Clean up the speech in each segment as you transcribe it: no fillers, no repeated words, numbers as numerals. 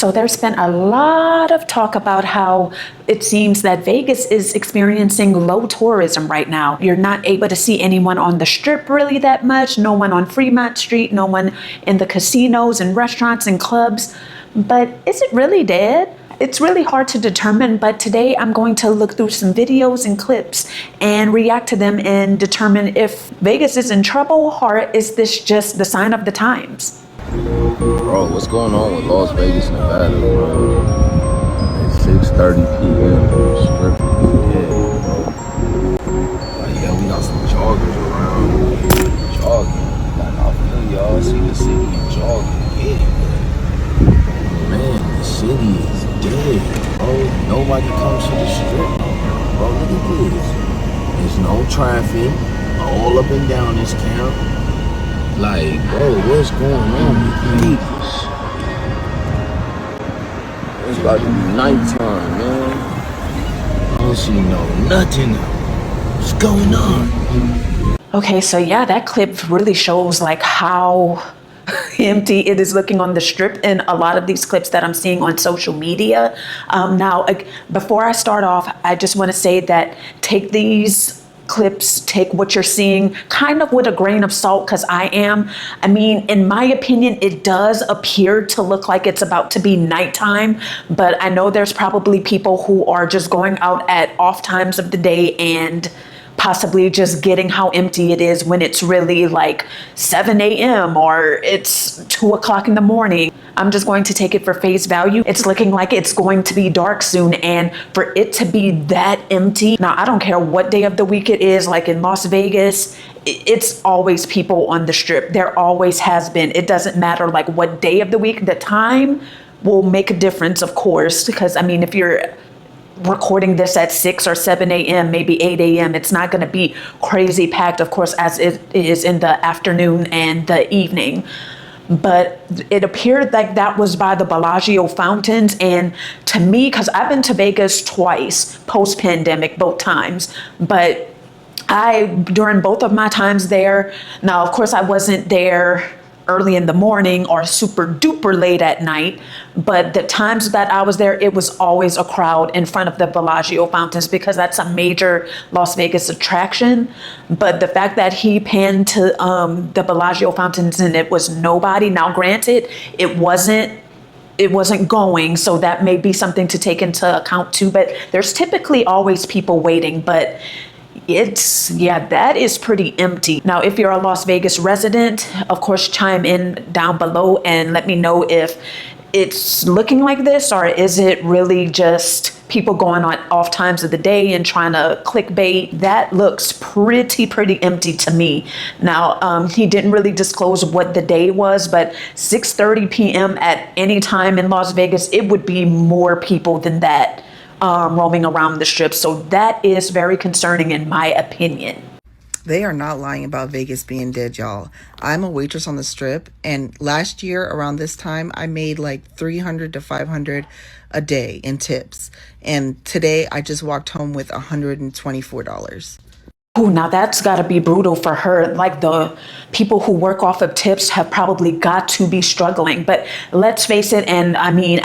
So there's been a lot of talk about how it seems that Vegas is experiencing low tourism right now. You're not able to see anyone on the strip really that much, no one on Fremont Street, no one in the casinos and restaurants and clubs. But is it really dead? It's really hard to determine, but today I'm going to look through some videos and clips and react to them and determine if Vegas is in trouble or is this just the sign of the times. Bro, what's going on with Las Vegas, Nevada, bro? It's 6:30 p.m. Strip dead, bro. Like, yeah, we got some joggers around. Jogging. Like, I feel y'all see the city jogging. Yeah, but man, the city is dead, bro. Nobody comes to the strip. Bro, look at this. There's no traffic all up and down this camp. Like, bro, what's going on with Vegas? It's about to be nighttime, man. I don't see nothing. What's going on? Okay, so yeah, that clip really shows like how empty it is looking on the strip in a lot of these clips that I'm seeing on social media. Now, before I start off, I just want to say that take these clips, take what you're seeing kind of with a grain of salt, because I mean, in my opinion, it does appear to look like it's about to be nighttime, but I know there's probably people who are just going out at off times of the day and possibly just getting how empty it is when it's really like 7 a.m. or it's 2 o'clock in the morning. I'm just going to take it for face value. It's looking like it's going to be dark soon, and for it to be that empty. Now, I don't care what day of the week it is, like in Las Vegas, it's always people on the strip. There always has been. It doesn't matter like what day of the week, the time will make a difference, of course, because I mean, if you're recording this at 6 or 7 a.m., maybe 8 a.m., it's not going to be crazy packed, of course, as it is in the afternoon and the evening. But it appeared like that was by the Bellagio fountains. And to me, because I've been to Vegas twice, post-pandemic, both times, but during both of my times there, now, of course, I wasn't there early in the morning or super duper late at night, but the times that I was there, it was always a crowd in front of the Bellagio fountains because that's a major Las Vegas attraction. But the fact that he panned to the Bellagio fountains and it was nobody, now granted, it wasn't going, so that may be something to take into account too, but there's typically always people waiting, but that is pretty empty. Now, if you're a Las Vegas resident, of course, chime in down below and let me know if it's looking like this, or is it really just people going on off times of the day and trying to clickbait? That looks pretty empty to me. Now, he didn't really disclose what the day was, but 6:30 p.m. at any time in Las Vegas, it would be more people than that roaming around the strip. So that is very concerning in my opinion. They are not lying about Vegas being dead, y'all. I'm a waitress on the strip, and last year around this time, I made like $300 to $500 a day in tips. And today I just walked home with $124. Oh, now that's got to be brutal for her. Like, the people who work off of tips have probably got to be struggling. But let's face it, and I mean,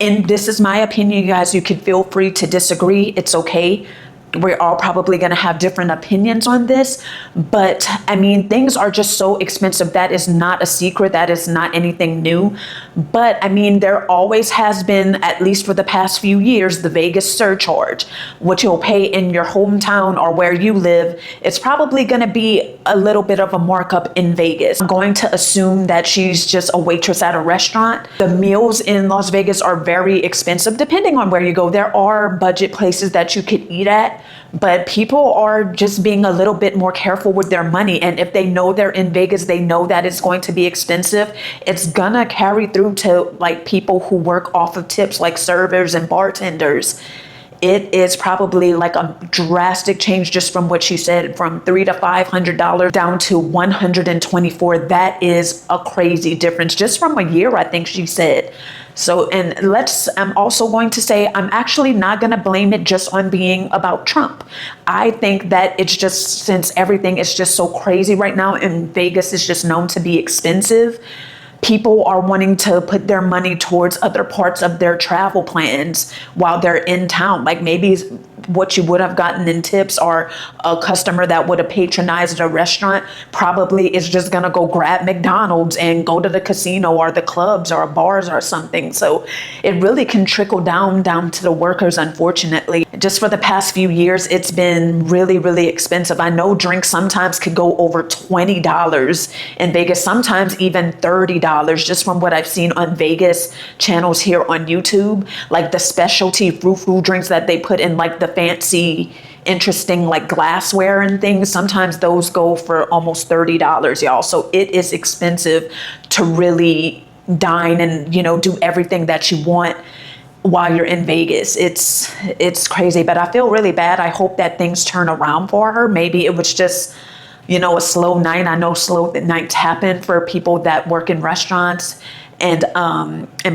and this is my opinion, you guys, you can feel free to disagree. It's okay. We're all probably going to have different opinions on this, but I mean, things are just so expensive. That is not a secret. That is not anything new. But I mean, there always has been, at least for the past few years, the Vegas surcharge, which you'll pay in your hometown or where you live. It's probably going to be a little bit of a markup in Vegas. I'm going to assume that she's just a waitress at a restaurant. The meals in Las Vegas are very expensive, depending on where you go. There are budget places that you could eat at, but people are just being a little bit more careful with their money. And if they know they're in Vegas, they know that it's going to be expensive. It's gonna carry through to like people who work off of tips, like servers and bartenders. It is probably like a drastic change just from what she said, from $300 to $500 down to $124. That is a crazy difference just from a year, I think she said. So, and I'm also going to say, I'm actually not going to blame it just on being about Trump. I think that it's just, since everything is just so crazy right now and Vegas is just known to be expensive, people are wanting to put their money towards other parts of their travel plans while they're in town. Like maybe what you would have gotten in tips, or a customer that would have patronized a restaurant probably is just going to go grab McDonald's and go to the casino or the clubs or bars or something. So it really can trickle down to the workers, unfortunately. Just for the past few years, it's been really, really expensive. I know drinks sometimes could go over $20 in Vegas, sometimes even $30, just from what I've seen on Vegas channels here on YouTube. Like the specialty frou-frou drinks that they put in like the fancy, interesting like glassware and things, sometimes those go for almost $30, y'all. So it is expensive to really dine and, you know, do everything that you want while you're in Vegas. It's crazy, but I feel really bad. I hope that things turn around for her. Maybe it was just, you know, a slow night. I know slow nights happen for people that work in restaurants and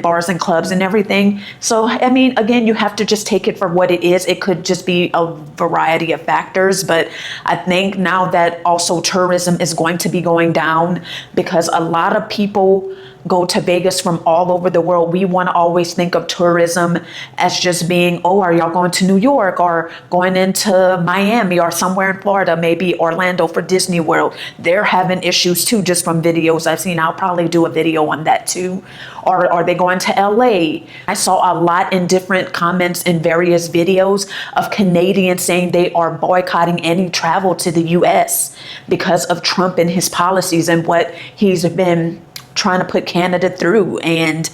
bars and clubs and everything. So, I mean, again, you have to just take it for what it is. It could just be a variety of factors, but I think now that also tourism is going to be going down because a lot of people go to Vegas from all over the world. We want to always think of tourism as just being, oh, are y'all going to New York or going into Miami or somewhere in Florida, maybe Orlando for Disney World. They're having issues too, just from videos I've seen. I'll probably do a video on that too. Or are they going to LA? I saw a lot in different comments in various videos of Canadians saying they are boycotting any travel to the US because of Trump and his policies and what he's been trying to put Canada through, and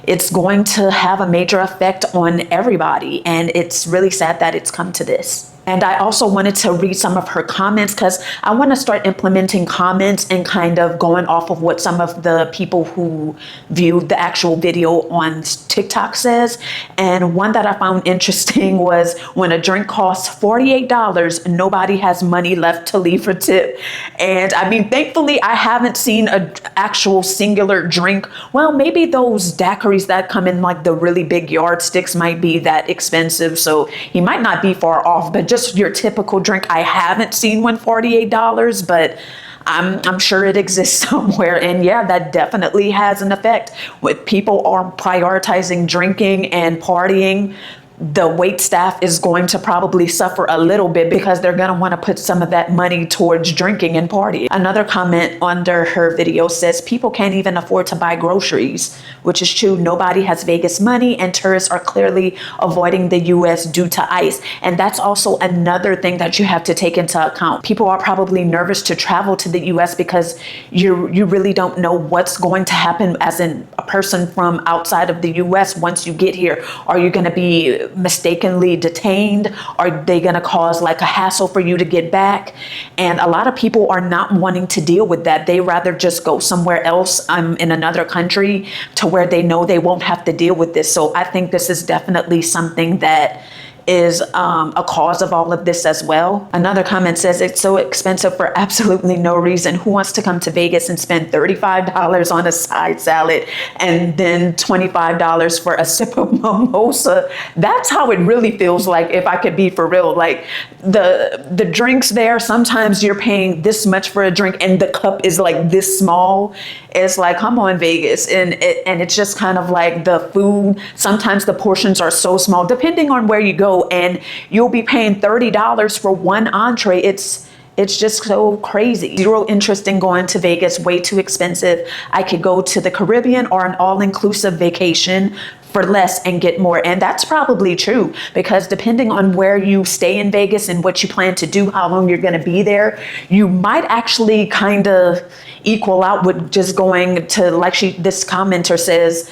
it's going to have a major effect on everybody, and it's really sad that it's come to this. And I also wanted to read some of her comments because I want to start implementing comments and kind of going off of what some of the people who viewed the actual video on TikTok says. And one that I found interesting was when a drink costs $48, nobody has money left to leave for tip. And I mean, thankfully, I haven't seen an actual singular drink. Well, maybe those daiquiris that come in like the really big yardsticks might be that expensive. So he might not be far off, but just your typical drink, I haven't seen one $48, but I'm sure it exists somewhere. And yeah, that definitely has an effect. With people are prioritizing drinking and partying, the wait staff is going to probably suffer a little bit because they're going to want to put some of that money towards drinking and partying. Another comment under her video says people can't even afford to buy groceries, which is true. Nobody has Vegas money and tourists are clearly avoiding the US due to ICE. And that's also another thing that you have to take into account. People are probably nervous to travel to the US because you really don't know what's going to happen as a person from outside of the US once you get here. Are you going to be mistakenly detained? Are they going to cause like a hassle for you to get back? And a lot of people are not wanting to deal with that. They rather just go somewhere else in another country to where they know they won't have to deal with this. So I think this is definitely something that is a cause of all of this as well. Another comment says it's so expensive for absolutely no reason. Who wants to come to Vegas and spend $35 on a side salad and then $25 for a sip of mimosa? That's how it really feels like, if I could be for real. Like the drinks there, sometimes you're paying this much for a drink and the cup is like this small. It's like, come on, Vegas. And it's just kind of like the food. Sometimes the portions are so small, depending on where you go, and you'll be paying $30 for one entree. It's just so crazy. Zero interest in going to Vegas, way too expensive. I could go to the Caribbean or an all-inclusive vacation for less and get more. And that's probably true, because depending on where you stay in Vegas and what you plan to do, how long you're going to be there, you might actually kind of equal out with just going to, like this commenter says,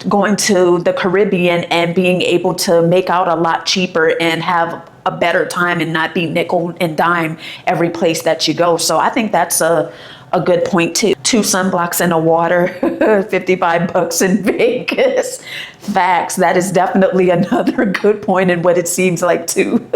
going to the Caribbean and being able to make out a lot cheaper and have a better time and not be nickel and dime every place that you go. So I think that's a good point too. 2 sunblocks and a water, $55 in Vegas. Facts. That is definitely another good point in what it seems like too.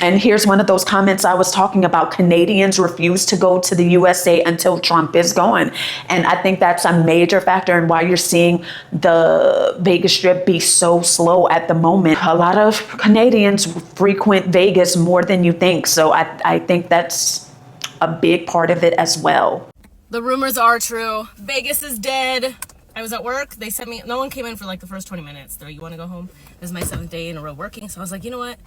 And here's one of those comments I was talking about. Canadians refuse to go to the USA until Trump is gone. And I think that's a major factor in why you're seeing the Vegas Strip be so slow at the moment. A lot of Canadians frequent Vegas more than you think. So I think that's a big part of it as well. The rumors are true. Vegas is dead. I was at work. They sent me, no one came in for like the first 20 minutes. They're like, you want to go home? This is my 7th day in a row working. So I was like, you know what?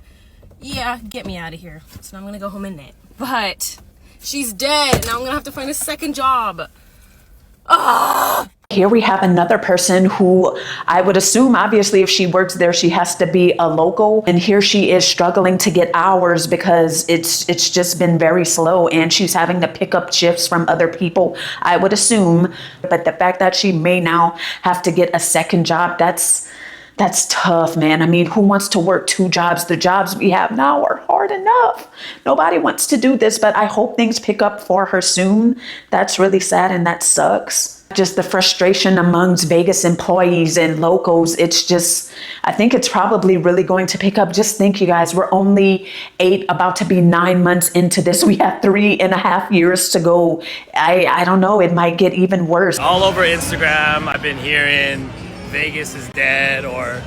Yeah, get me out of here. So now I'm going to go home in it. But she's dead. Now I'm going to have to find a second job. Ah! Here we have another person who I would assume, obviously, if she works there, she has to be a local. And here she is struggling to get hours because it's just been very slow and she's having to pick up shifts from other people, I would assume. But the fact that she may now have to get a second job, that's tough, man. I mean, who wants to work 2 jobs? The jobs we have now are hard enough. Nobody wants to do this, but I hope things pick up for her soon. That's really sad and that sucks. Just the frustration amongst Vegas employees and locals. It's just, I think it's probably really going to pick up. Just think, you guys, we're only 8, about to be 9 months into this. We have 3.5 years to go. I don't know. It might get even worse. All over Instagram, I've been hearing Vegas is dead or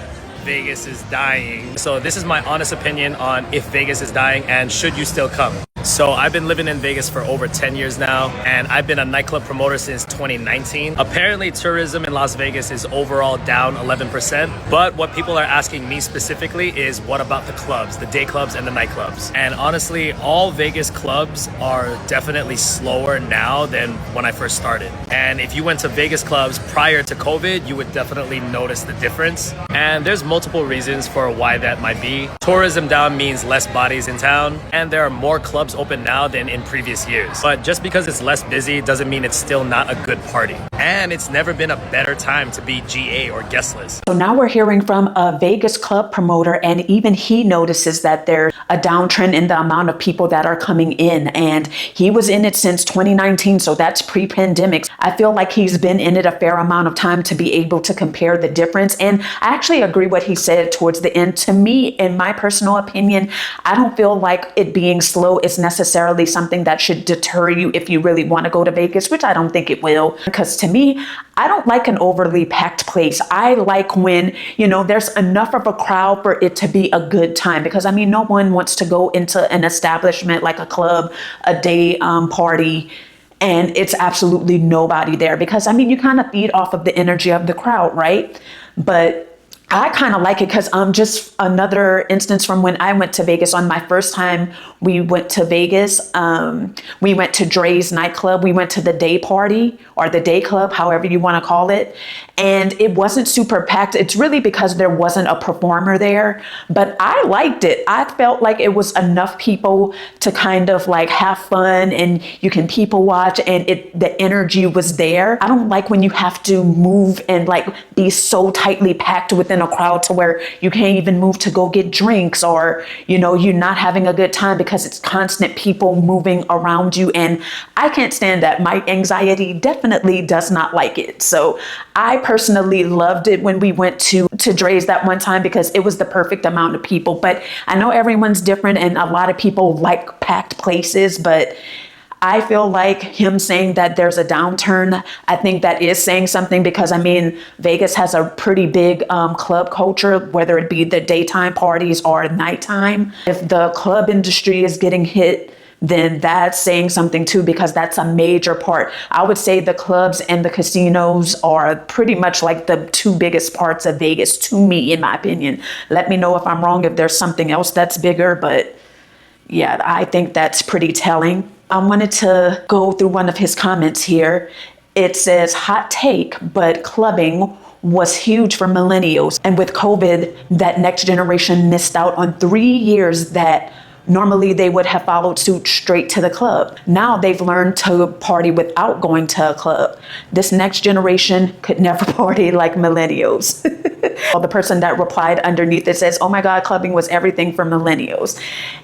Vegas is dying. So this is my honest opinion on if Vegas is dying and should you still come. So I've been living in Vegas for over 10 years now, and I've been a nightclub promoter since 2019. Apparently tourism in Las Vegas is overall down 11%. But what people are asking me specifically is what about the clubs, the day clubs and the nightclubs? And honestly, all Vegas clubs are definitely slower now than when I first started. And if you went to Vegas clubs prior to COVID, you would definitely notice the difference. And there's multiple reasons for why that might be. Tourism down means less bodies in town, and there are more clubs open now than in previous years. But just because it's less busy doesn't mean it's still not a good party. And it's never been a better time to be GA or guest list. So now we're hearing from a Vegas club promoter, and even he notices that there's a downtrend in the amount of people that are coming in. And he was in it since 2019, so that's pre-pandemic. I feel like he's been in it a fair amount of time to be able to compare the difference. And I actually agree what he said towards the end. To me, in my personal opinion, I don't feel like it being slow is necessarily something that should deter you if you really want to go to Vegas, which I don't think it will. Because to me, I don't like an overly packed place. I like when, there's enough of a crowd for it to be a good time. Because I mean, no one wants to go into an establishment like a club, a day party, and it's absolutely nobody there. Because I mean, you kind of feed off of the energy of the crowd, right? But I kind of like it because just another instance from when I went to Vegas on my first time we went to Vegas. We went to Dre's nightclub. We went to the day party or the day club, however you want to call it. And it wasn't super packed. It's really because there wasn't a performer there, but I liked it. I felt like it was enough people to kind of like have fun and you can people watch and the energy was there. I don't like when you have to move and like be so tightly packed within a crowd to where you can't even move to go get drinks or, you're not having a good time because it's constant people moving around you. And I can't stand that. My anxiety definitely does not like it. So I personally loved it when we went to Dre's that one time because it was the perfect amount of people. But I know everyone's different and a lot of people like packed places, but I feel like him saying that there's a downturn, I think that is saying something because I mean, Vegas has a pretty big club culture, whether it be the daytime parties or nighttime. If the club industry is getting hit, then that's saying something too, because that's a major part. I would say the clubs and the casinos are pretty much like the 2 biggest parts of Vegas to me, in my opinion. Let me know if I'm wrong, if there's something else that's bigger, but yeah, I think that's pretty telling. I wanted to go through one of his comments here. It says, hot take, but clubbing was huge for millennials. And with COVID, that next generation missed out on 3 years that normally they would have followed suit straight to the club. Now they've learned to party without going to a club. This next generation could never party like millennials. Well, the person that replied underneath it says, oh my God, clubbing was everything for millennials.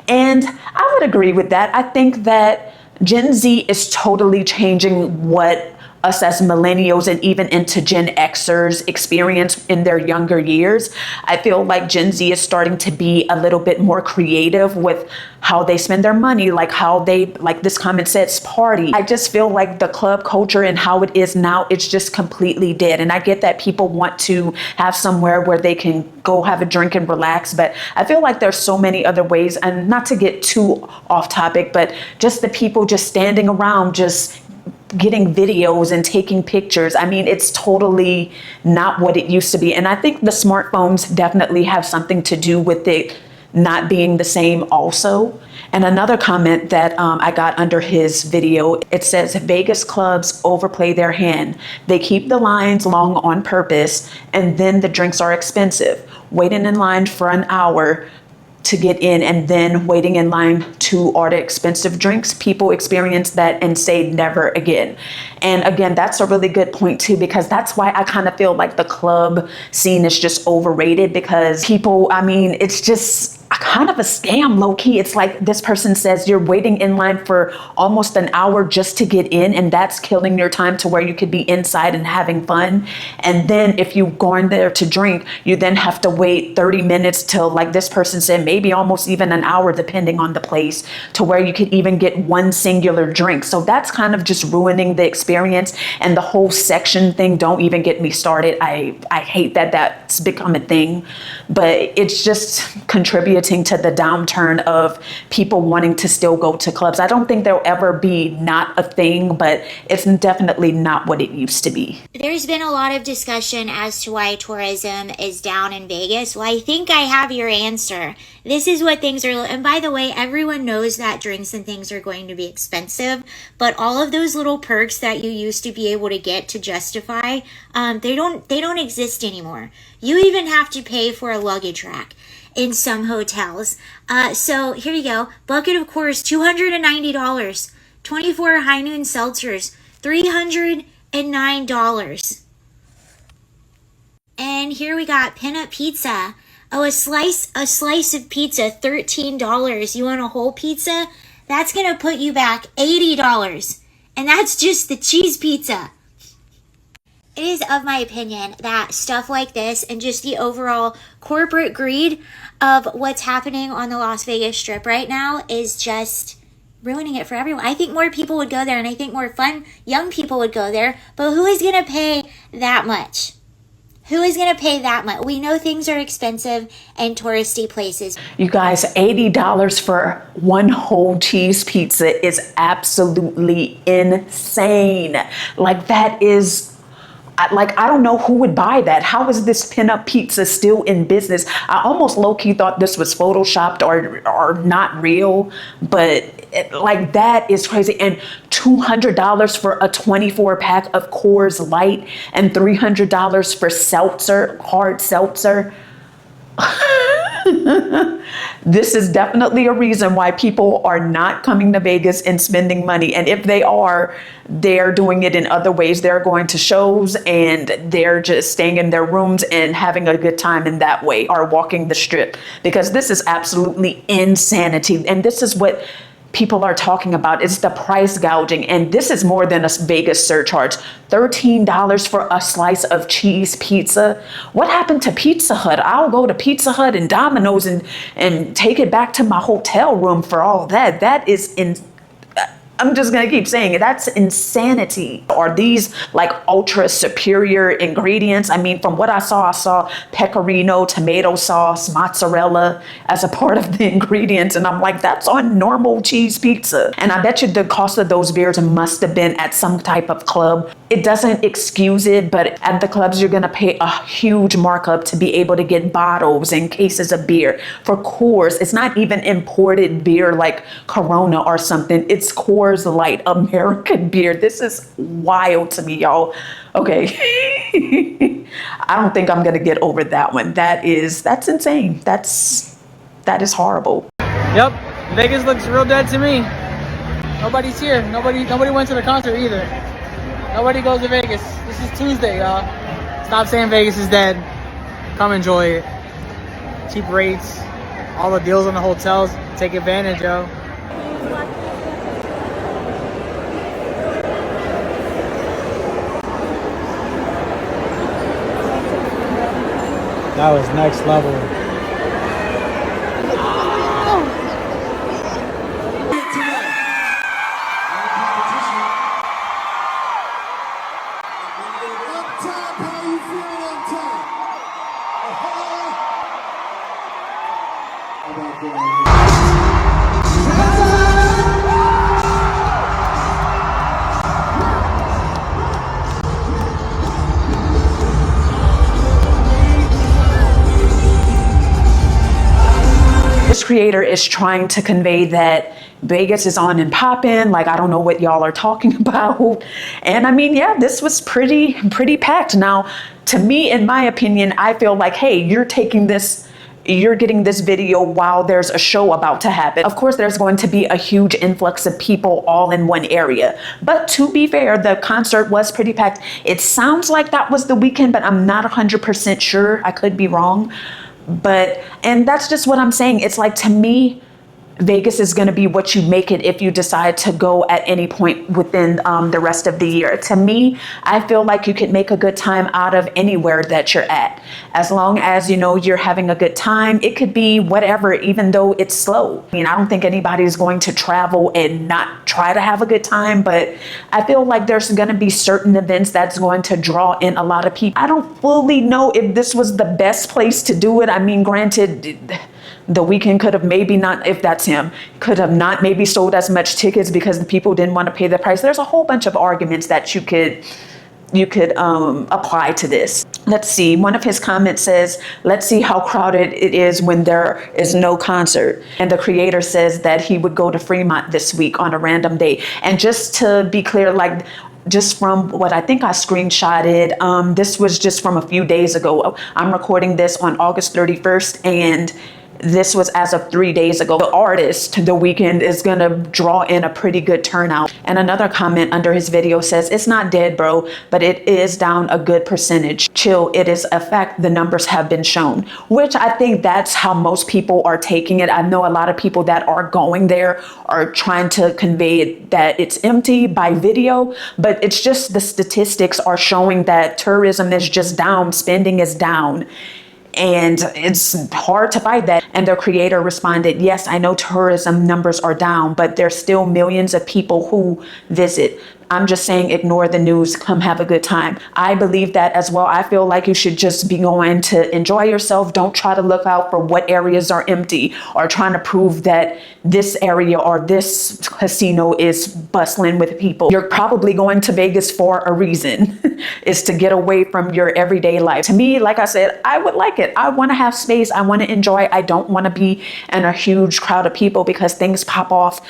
And I would agree with that. I think that Gen Z is totally changing what us as millennials and even into Gen Xers experience in their younger years. I feel like Gen Z is starting to be a little bit more creative with how they spend their money, like how they, like this comment says, party. I just feel like the club culture and how it is now, it's just completely dead. And I get that people want to have somewhere where they can go have a drink and relax, but I feel like there's so many other ways, and not to get too off topic, but just the people just standing around, just getting videos and taking pictures. I mean, it's totally not what it used to be. And I think the smartphones definitely have something to do with it not being the same also. And another comment that I got under his video, it says Vegas clubs overplay their hand. They keep the lines long on purpose, and then the drinks are expensive. Waiting in line for an hour to get in and then waiting in line to order expensive drinks. People experience that and say never again. And again, that's a really good point too, because that's why I kind of feel like the club scene is just overrated, because people, I mean, it's just kind of a scam, low key. It's like this person says you're waiting in line for almost an hour just to get in, and that's killing your time to where you could be inside and having fun. And then if you go in there to drink, you then have to wait 30 minutes till, like this person said, maybe almost even an hour, depending on the place, to where you could even get one singular drink. So that's kind of just ruining the experience. And the whole section thing, don't even get me started. I hate that that's become a thing, but it's just contributing to the downturn of people wanting to still go to clubs. I don't think there'll ever be not a thing, but it's definitely not what it used to be. There's been a lot of discussion as to why tourism is down in Vegas. Well, I think I have your answer. This is what things are, and by the way, everyone knows that drinks and things are going to be expensive, but all of those little perks that you used to be able to get to justify, they don't exist anymore. You even have to pay for a luggage rack in some hotels. So here you go. Bucket of course, $290. 24 High Noon Seltzers, $309. And here we got Pinup Pizza. Oh, a slice of pizza, $13. You want a whole pizza? That's gonna put you back $80. And that's just the cheese pizza. It is of my opinion that stuff like this and just the overall corporate greed of what's happening on the Las Vegas Strip right now is just ruining it for everyone. I think more people would go there, and I think more fun young people would go there, but who is going to pay that much? Who is going to pay that much? We know things are expensive in touristy places. You guys, $80 for one whole cheese pizza is absolutely insane. Like, that is, like, I don't know who would buy that. How is this Pinup Pizza still in business? I almost low-key thought this was photoshopped or not real, but like, that is crazy. And $200 for a 24-pack of Coors Light and $300 for seltzer, hard seltzer. This is definitely a reason why people are not coming to Vegas and spending money. And if they are, they're doing it in other ways. They're going to shows and they're just staying in their rooms and having a good time in that way, or walking the strip, because this is absolutely insanity. And this is what people are talking about. It's the price gouging. And this is more than a Vegas surcharge. $13 for a slice of cheese pizza. What happened to Pizza Hut? I'll go to Pizza Hut and Domino's and take it back to my hotel room for all that. That is I'm just gonna keep saying it. That's insanity. Are these like ultra superior ingredients? I mean, from what I saw pecorino, tomato sauce, mozzarella as a part of the ingredients. And I'm like, that's on normal cheese pizza. And I bet you the cost of those beers must have been at some type of club. It doesn't excuse it, but at the clubs, you're gonna pay a huge markup to be able to get bottles and cases of beer. For Coors, it's not even imported beer like Corona or something. It's Coors Light, American beer. This is wild to me, y'all. Okay. I don't think I'm gonna get over that one. That's insane. That is horrible. Yep, Vegas looks real dead to me. Nobody's here. Nobody went to the concert either. Nobody goes to Vegas. This is Tuesday, y'all. Stop saying Vegas is dead. Come enjoy it. Cheap rates, all the deals on the hotels. Take advantage, yo. That was next level. How about that? this creator is trying to convey that Vegas is on and popping. Like, I don't know what y'all are talking about. And I mean, yeah, this was pretty packed. Now, to me, in my opinion, I feel like, hey, you're getting this video while there's a show about to happen. Of course, there's going to be a huge influx of people all in one area. But to be fair, the concert was pretty packed. It sounds like that was the weekend, but I'm not 100% sure. I could be wrong. And that's just what I'm saying. It's like, to me, Vegas is going to be what you make it if you decide to go at any point within the rest of the year. To me, I feel like you could make a good time out of anywhere that you're at. As long as, you know, you're having a good time. It could be whatever, even though it's slow. I mean, I don't think anybody's going to travel and not try to have a good time, but I feel like there's going to be certain events that's going to draw in a lot of people. I don't fully know if this was the best place to do it. I mean, granted, the weekend could have maybe not, if that's him, could have not maybe sold as much tickets because the people didn't want to pay the price. There's a whole bunch of arguments that you could apply to this. Let's see. One of his comments says, let's see how crowded it is when there is no concert. And the creator says that he would go to Fremont this week on a random day. And just to be clear, like, just from what I think I screenshotted, this was just from a few days ago. I'm recording this on August 31st, and this was as of 3 days ago. The artist, The Weeknd, is gonna draw in a pretty good turnout. And another comment under his video says, it's not dead, bro, but it is down a good percentage. Chill, it is a fact, the numbers have been shown. Which I think that's how most people are taking it. I know a lot of people that are going there are trying to convey that it's empty by video, but it's just the statistics are showing that tourism is just down, spending is down. And it's hard to fight that. And the creator responded, yes, I know tourism numbers are down, but there's still millions of people who visit. I'm just saying, ignore the news, come have a good time. I believe that as well. I feel like you should just be going to enjoy yourself. Don't try to look out for what areas are empty or trying to prove that this area or this casino is bustling with people. You're probably going to Vegas for a reason, is to get away from your everyday life. To me, like I said, I would like it. I want to have space. I want to enjoy. I don't want to be in a huge crowd of people because things pop off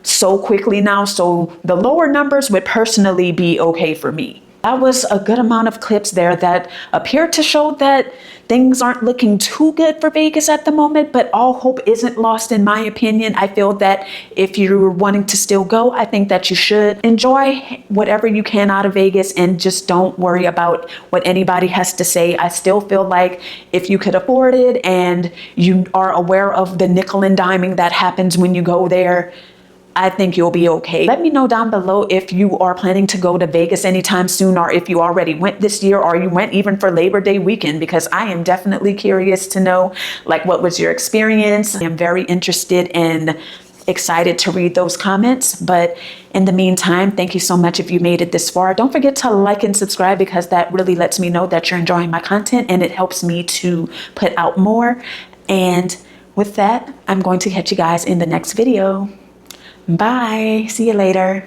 so quickly now. So the lower numbers would personally be okay for me. That was a good amount of clips there that appear to show that things aren't looking too good for Vegas at the moment, but all hope isn't lost in my opinion. I feel that if you're wanting to still go, I think that you should enjoy whatever you can out of Vegas and just don't worry about what anybody has to say. I still feel like if you could afford it and you are aware of the nickel and diming that happens when you go there, I think you'll be okay. Let me know down below if you are planning to go to Vegas anytime soon, or if you already went this year, or you went even for Labor Day weekend, because I am definitely curious to know, like, what was your experience? I am very interested and excited to read those comments. But in the meantime, thank you so much if you made it this far. Don't forget to like and subscribe, because that really lets me know that you're enjoying my content and it helps me to put out more. And with that, I'm going to catch you guys in the next video. Bye. See you later.